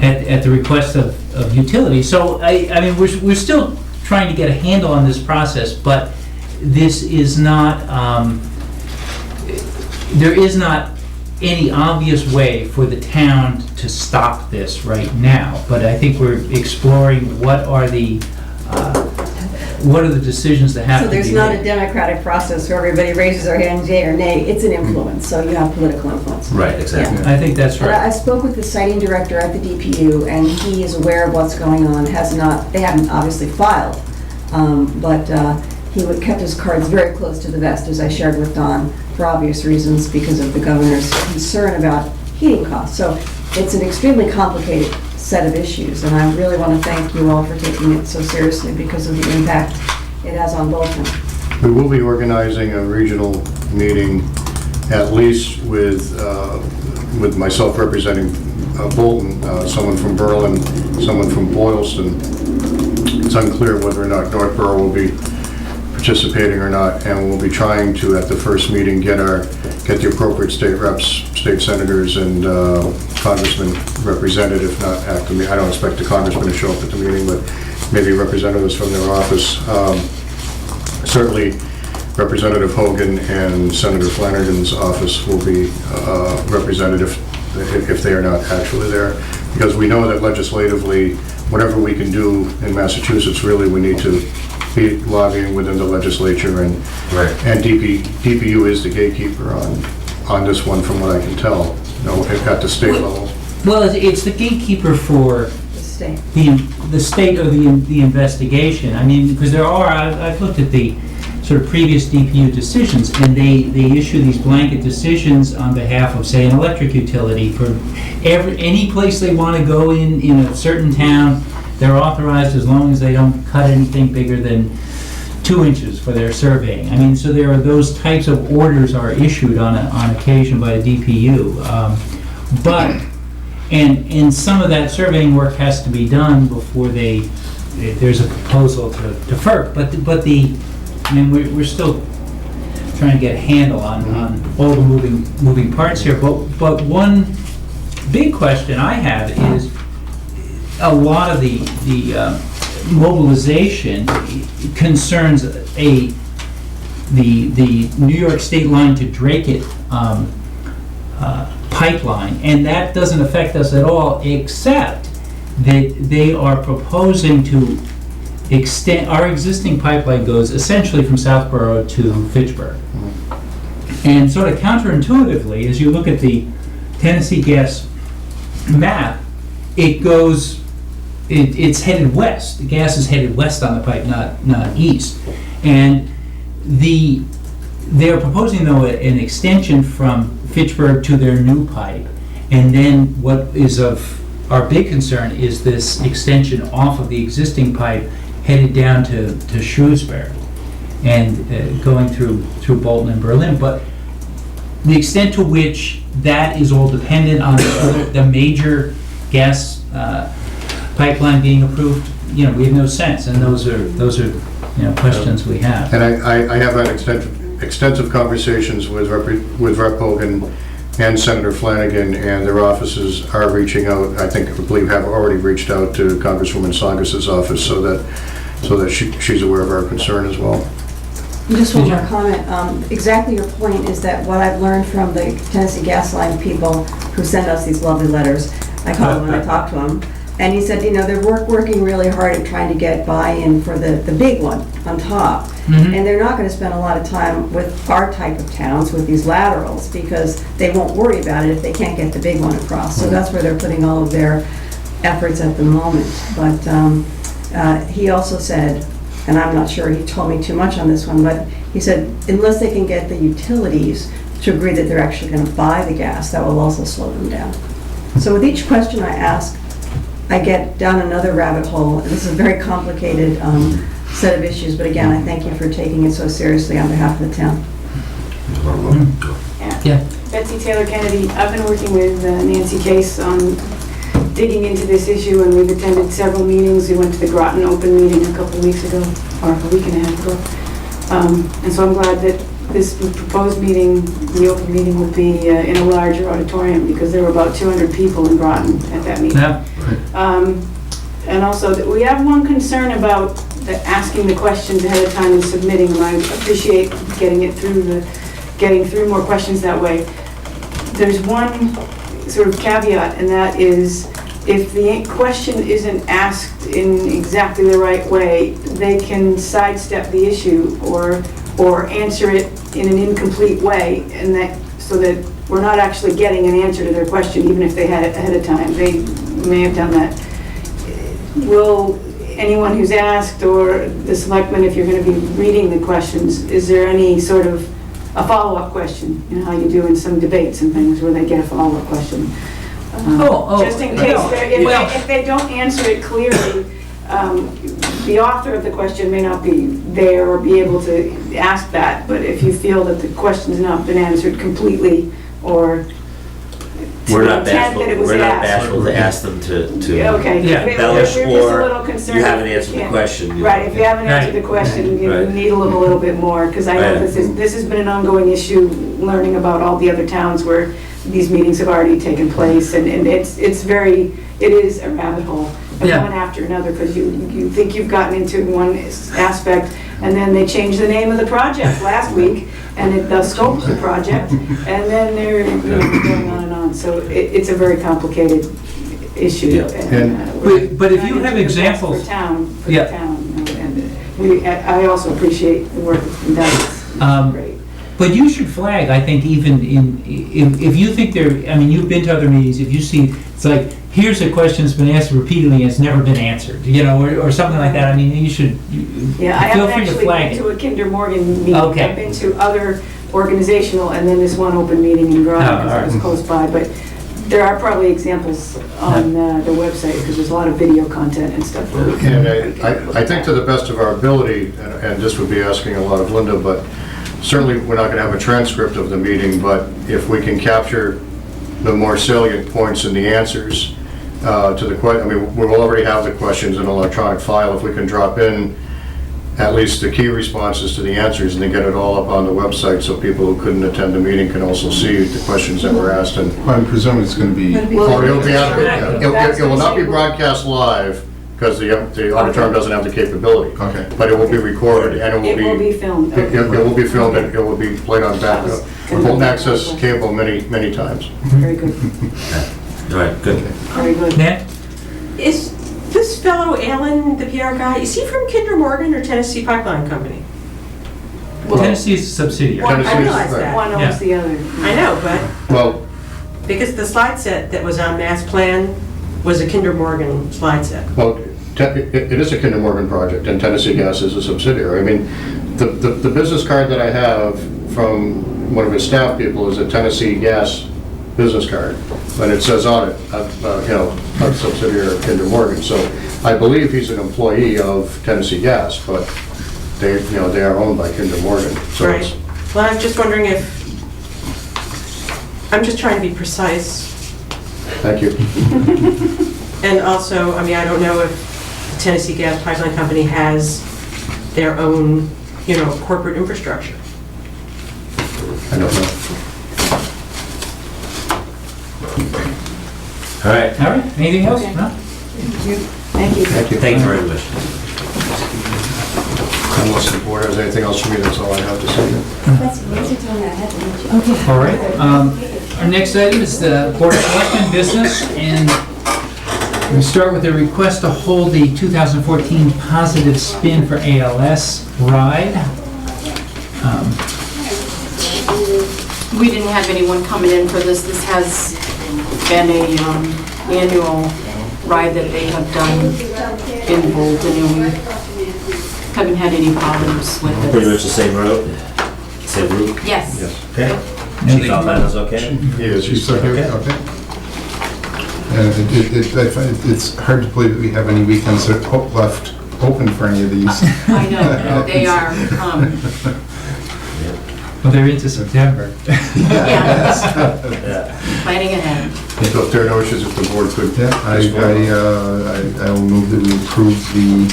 at the request of utilities. So, I mean, we're still trying to get a handle on this process, but this is not, there is not any obvious way for the town to stop this right now. But I think we're exploring what are the decisions that have to So be made. there's not a democratic process where everybody raises their hand, yea or nay. It's an influence, so you have political influence. Right, exactly. I think that's And I right. spoke with the siting director at the DPU, and he is aware of what's going on, they haven't obviously filed, but he kept his cards very close to the vest, as I shared with Don, for obvious reasons, because of the governor's concern about heating costs. So it's an extremely complicated set of issues, and I really want to thank you all for taking it so seriously because of the impact it has on Bolton. We will be organizing a regional meeting, at least with myself representing Bolton, someone from Berlin, someone from Boylston. It's unclear whether or not Northborough will be participating or not, and we'll be trying to, at the first meeting, get the appropriate state reps, state senators, and congressmen represented, if not at the meeting. I don't expect the congressman to show up at the meeting, but maybe representatives from their office. Certainly, Representative Hogan and Senator Flanagan's office will be represented if they are not actually there, because we know that legislatively, whatever we can do in Massachusetts, really, we need to be lobbying within the legislature, and Right. and DPU is the gatekeeper on this one, from what I can tell, at the state level. Well, it's the gatekeeper for The state. the state of the investigation. I mean, because I've looked at the sort of previous DPU decisions, and they issue these blanket decisions on behalf of, say, an electric utility for any place they want to go in a certain town. They're authorized as long as they don't cut anything bigger than 2 inches for their surveying. I mean, so there are those types of orders are issued on occasion by a DPU. And some of that surveying work has to be done before there's a proposal to FERC. I mean, we're still trying to get a handle on all the moving parts here. But one big question I have is, a lot of the mobilization concerns the New York State line to Drake pipeline, and that doesn't affect us at all, except that they are proposing to extend, our existing pipeline goes essentially from Southborough to Fitchburg. And sort of counterintuitively, as you look at the Tennessee Gas map, it's headed west. The gas is headed west on the pipe, not east. And they're proposing, though, an extension from Fitchburg to their new pipe. And then what is of our big concern is this extension off of the existing pipe headed down to Shrewsbury and going through Bolton and Berlin. But the extent to which that is all dependent on the major gas pipeline being approved, we have no sense, and those are questions we have. And I have had extensive conversations with Rep. Hogan and Senator Flanagan, and their offices are reaching out. I believe have already reached out to Congresswoman Saunders' office, so that she's aware of our concern as well. Just one more comment. Exactly your point is that what I've learned from the Tennessee Gas Line people who send us these lovely letters, I call them when I talk to them, and he said, they're working really hard at trying to get buy-in for the big one on top. Mhm. And they're not going to spend a lot of time with our type of towns, with these laterals, because they won't worry about it if they can't get the big one across. So that's where they're putting all of their efforts at the moment. But he also said, and I'm not sure he told me too much on this one, but he said, unless they can get the utilities to agree that they're actually going to buy the gas, that will also slow them down. So with each question I ask, I get down another rabbit hole. This is a very complicated set of issues, but again, I thank you for taking it so seriously on behalf of the town. Yeah. Betsy Taylor Kennedy. I've been working with Nancy Case on digging into this issue, and we've attended several meetings. We went to the Groton open meeting a couple of weeks ago, or a week and a half ago. And so I'm glad that this proposed meeting, the open meeting, will be in a larger auditorium, because there were about 200 people in Groton at that meeting. Yeah. And also, that we have one concern about asking the questions ahead of time and submitting them. I appreciate getting through more questions that way. There's one sort of caveat, and that is, if the question isn't asked in exactly the right way, they can sidestep the issue or answer it in an incomplete way, and that so that we're not actually getting an answer to their question, even if they had it ahead of time. They may have done that. Will anyone who's asked, or the selectmen, if you're going to be reading the questions, is there any sort of a follow-up question? You know how you do in some debates and things where they get a follow-up question. Just in case, if they don't answer it clearly, the author of the question may not be there or be able to ask that, but if you feel that the question's not been answered completely, or We're not intent that it was bashful to ask them to Okay. Yeah. embellish, We're just a or little concerned. you haven't answered the Yeah. question. you Right, know. if you haven't answered the question, you Right. need a little bit more, because I know Right. this has been an ongoing issue, learning about all the other towns where these meetings have already taken place, and it is a rabbit hole, of Yeah. one after another, because you think you've gotten into one aspect, and then they change the name of the project last week, and the scope of the project, and then they're going on and on. So it's a very complicated issue. Yeah. But if you have examples. For the Yeah. town, and I also appreciate the work that's been done. It's great. But you should flag, I think, even if you think I mean, you've been to other meetings, if you see, it's like, here's a question that's been asked repeatedly and it's never been answered, or something like that. I mean, you should, Yeah, I feel haven't free to actually flag been it. to a Kinder Morgan meeting. Okay. I've been to other organizational, and then this one open meeting in Groton, Oh, because all it was right. close by. But there are probably examples on the website, because there's a lot of video content and stuff. where we can- And I think to the best of our ability, and this would be asking a lot of Linda, but certainly we're not going to have a transcript of the meeting, but if we can capture the more salient points and the answers to the question, I mean, we'll already have the questions in an electronic file. If we can drop in at least the key responses to the answers, and then get it all up on the website, so people who couldn't attend the meeting can also see the questions that were asked. And I'm presuming it's going to be, or it will not be broadcast live, because the auditorium doesn't have the capability. Okay. But it will be recorded, and It will be filmed. It will be filmed, and it will be played on back, Bolton Access cable many, many times. Very good, All right, good. very good. Nat? Is this fellow Alan, the PR guy, is he from Kinder Morgan or Tennessee Pipeline Company? Tennessee is a subsidiary. One I realize that. One owns the other. I know, but Well, because the slide set that was on Mass Plan was a Kinder Morgan slide set. it is a Kinder Morgan project, and Tennessee Gas is a subsidiary. I mean, the business card that I have from one of his staff people is a Tennessee Gas business card, and it says on it, a subsidiary of Kinder Morgan. So I believe he's an employee of Tennessee Gas, but they are owned by Kinder Morgan. So Right. it's, Well, I'm just wondering I'm just trying to be precise. thank you. And also, I mean, I don't know if Tennessee Gas Pipeline Company has their own, corporate infrastructure. I don't know. All right, All right, anything else? Okay. No? Thank you. Thank you. thank you very much. Unless the board has anything else for me, that's all I have to say. All right, our next item is the Board of Selectmen business, and we start with a request to hold the 2014 Positive Spin for ALS ride. We didn't have anyone coming in for this. This has been a annual ride that they have done in Bolton, and we haven't had any problems with it. Pretty much the same route, same route? Yes. Okay. She felt that was okay? He is, she's still here, okay. And I find it's hard to believe that we have any weekends left open for any of these. I know, they are, Well, they're into September. yeah, Yeah. planning ahead. So if there are no issues, if the board could. Yeah, I will move that we approve the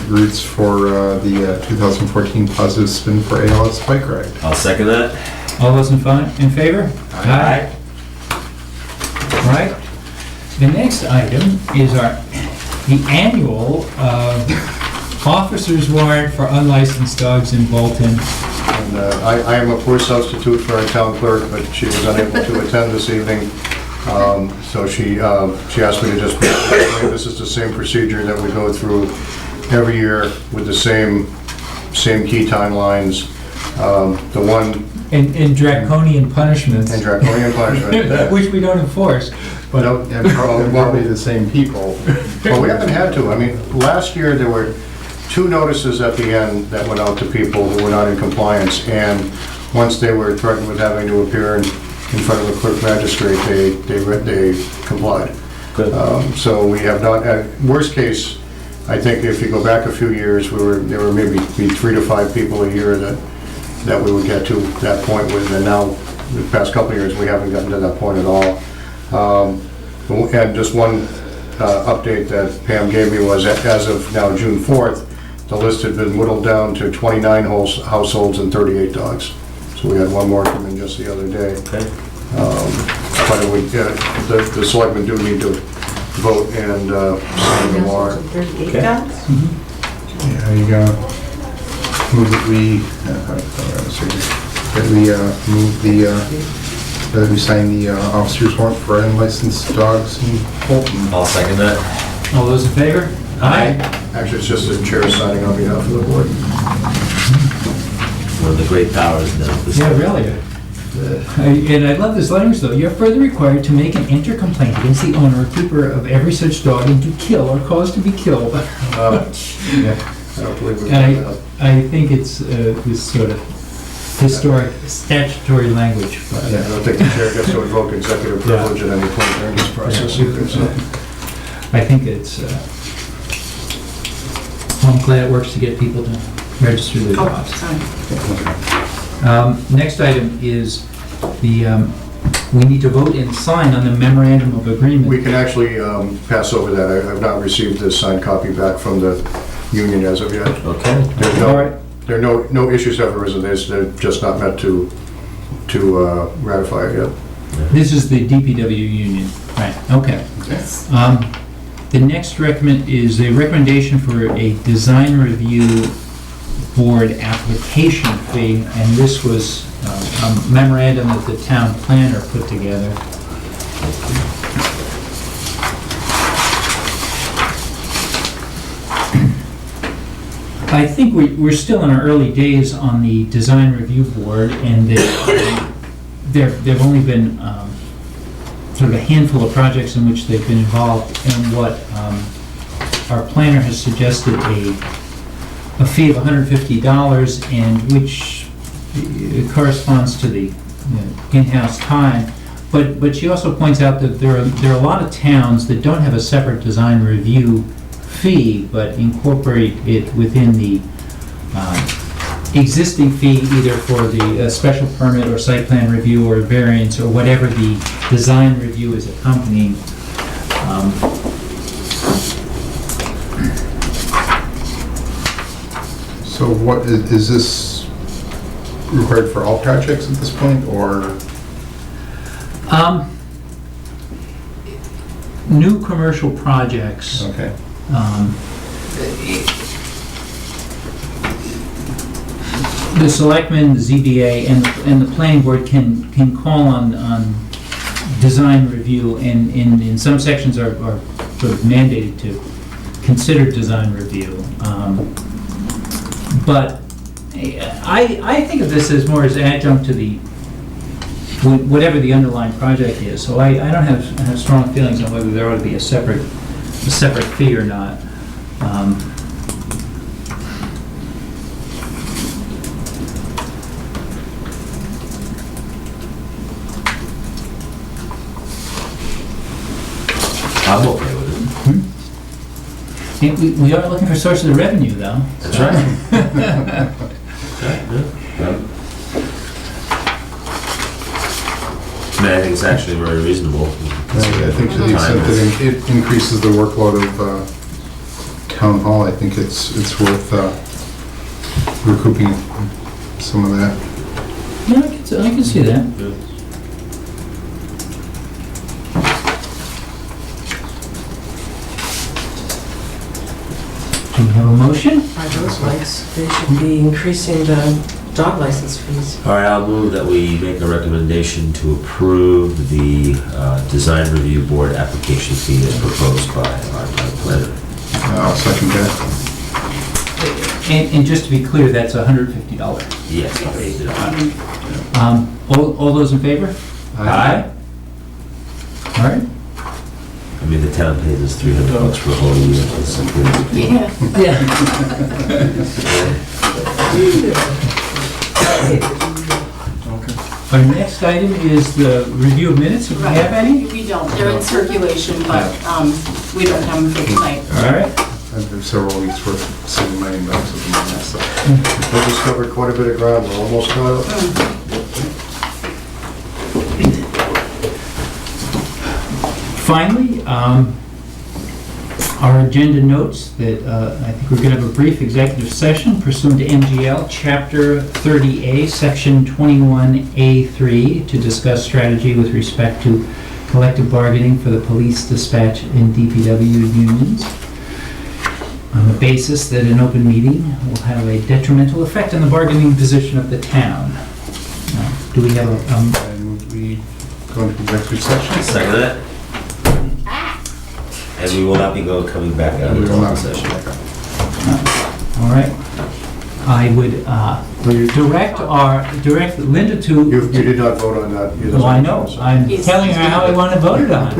routes for the 2014 Positive Spin for ALS bike ride. I'll second that. All those in favor? Aye. All right. The next item is the annual officer's warrant for unlicensed dogs in Bolton. And I am a poor substitute for our town clerk, but she was unable to attend this evening. So she asked me to just, this is the same procedure that we go through every year with the same key timelines. The one. And draconian punishments. And draconian punishment. Which we don't enforce. But And probably the same people. Well, we haven't had to. I mean, last year there were 2 notices at the end that went out to people who were not in compliance, and once they were threatened with having to appear in front of a clerk magistrate, they complied. Good. So we have not, worst case, I think if you go back a few years, there were maybe 3 to 5 people a year that we would get to that point with, and now, the past couple of years, we haven't gotten to that point at all. And just one update that Pam gave me was that as of now, June 4th, the list had been whittled down to 29 households and 38 dogs. So we had one more come in just the other day. Okay. But it would, the selectmen do need to vote and sign the warrant. 38 Okay. dogs? Yeah, you gotta move that that we sign the officer's warrant for unlicensed dogs in Bolton. I'll second that. all those in favor? Actually, it's just the chair signing on behalf of the board. One of the great powers now. Yeah, really. And I love this language though. You're further required to make an enter complaint against the owner or keeper of every such dog and to kill or cause to be killed. Yeah, I don't believe we've And done that. I think it's this sort of historic statutory language. But, I don't think the chair gets to invoke executive privilege at any point during this process either, so. I think it's, well, I'm glad it works to get people to register their Oh, dogs. sorry. Next item is we need to vote and sign on the memorandum of agreement. We can actually pass over that. I've not received this signed copy back from the union as of yet. Okay. All right. There are no issues have arisen. They're just not meant to ratify it yet. This is the DPW union, right, okay. Yes. The next is a recommendation for a design review board application fee, and this was a memorandum that the town planner put together. I think we're still in our early days on the design review board, and there've only been sort of a handful of projects in which they've been involved, and what our planner has suggested a fee of $150, and which corresponds to the in-house time. But she also points out that there are a lot of towns that don't have a separate design review fee, but incorporate it within the existing fee, either for the special permit or site plan review or variance or whatever the design review is accompanying. So what, is this required for all projects at this point, or? New commercial projects. Okay. The selectmen, the ZBA, and the planning board can call on design review, and in some sections are sort of mandated to consider design review. But I think of this as more as adjunct to the whatever the underlying project is. So I don't have strong feelings on whether there ought to be a separate fee or not. I'm okay with it. We are looking for sources of revenue, though. That's right. I think it's actually very reasonable. I think to the extent that it increases the workload of town hall, I think it's worth recouping some of that. Yeah, I can see that. Do we have a motion? Are those lights, they should be increasing the dog license fees. All right, I'll move that we make a recommendation to approve the design review board application fee as proposed by our town planner. I'll second that. And just to be clear, that's $150. Yes, I'll raise it up. All those in favor? Aye. All right. I mean, the town pays us $300 for a whole year. It's something- Yeah. Our next item is the review of minutes. Do we have any? We don't, they're in circulation, but we don't have them for tonight. All right. I've several weeks worth of sitting in my inbox at the moment, so. We discovered quite a bit of ground, we're almost caught up. Finally, our agenda notes that I think we're going to have a brief executive session pursuant to MGL Chapter 30A, Section 21A3, to discuss strategy with respect to collective bargaining for the police, dispatch, and DPW unions, on the basis that an open meeting will have a detrimental effect on the bargaining position of the town. Do we have a... And we go into executive session? Second that? And we will not be coming back out of the open session. All right. I would direct Linda to... You did not vote on that. Well, I know. I'm He's- telling her how I want to vote it on.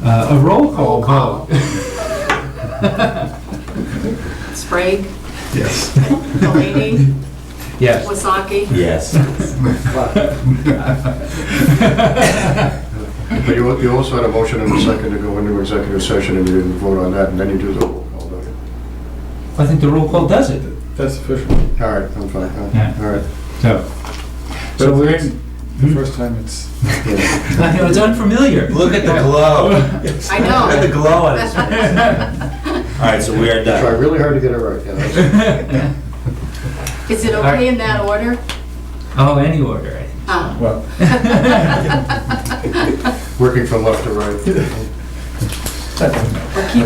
A roll call vote. Sprague, Yes. Delaney, Yes. Wasaki. Yes. But you also had a motion and a second to go into executive session, and you didn't vote on that, and then you do the roll call, don't you? I think the roll call does it. That's official. All right, I'm fine. Yeah. All right. So we're in... The first time it's. I know, it's unfamiliar. Look at the glow. I know. Look at the glow on his face. All right, so we are Try done. really hard to get it right, yeah. Is it okay in that order? Oh, any order, I think. Ah. Well. Working from left to right. Or keep